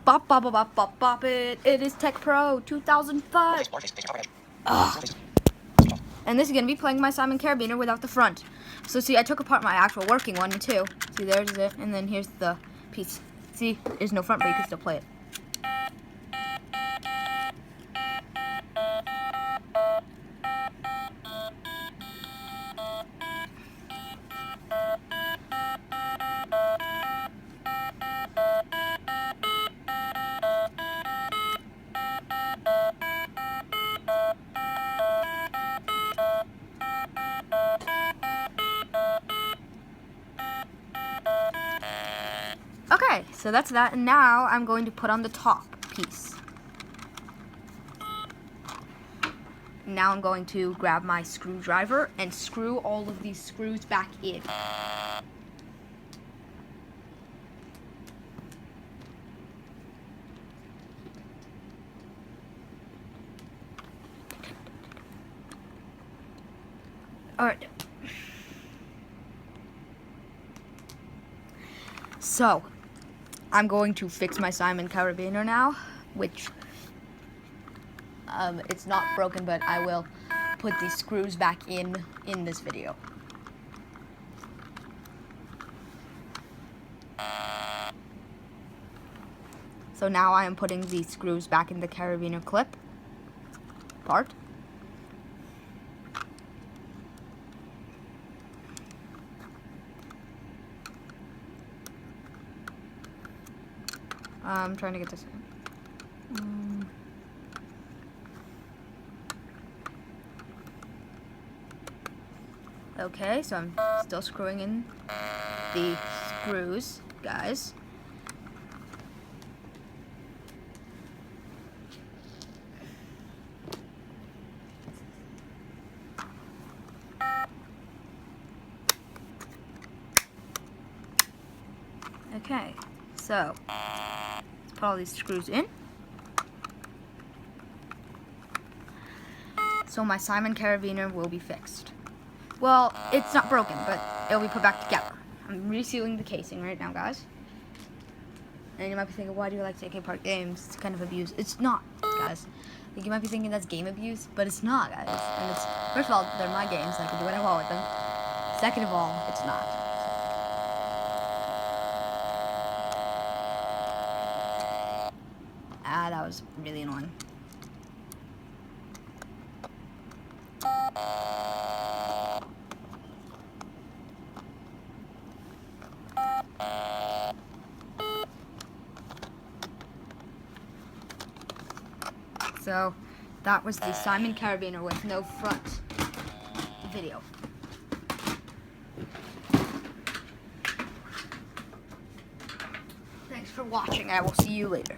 Bop, bop, bop, bop, bop, bop it. It is Tech Pro 2005. And this is going to be playing my Simon carabiner without the front. So see, I took apart my actual working one too. See, there's it. And then here's the piece. See, there's no front, but you can still play it. Okay, so that's that, and now I'm going to put on the top piece. Now I'm going to grab my screwdriver and screw all of these screws back in. Alright. So, I'm going to fix my Simon carabiner now, which it's not broken, but I will put these screws back in this video. So now I am putting these screws back in the carabiner clip part. I'm trying to get this in. Okay, so I'm still screwing in the screws, guys. Okay, so let's put all these screws in. So my Simon carabiner will be fixed. Well, it's not broken, but it'll be put back together. I'm resealing the casing right now, guys. And you might be thinking, why do you like to take apart games? It's kind of abuse. It's not, guys. Like, you might be thinking that's game abuse, but it's not, guys. And it's, first of all, they're my games. I can do what I want with them. Second of all, it's not. That was really annoying. So, that was the Simon carabiner with no front video. Thanks for watching. I will see you later.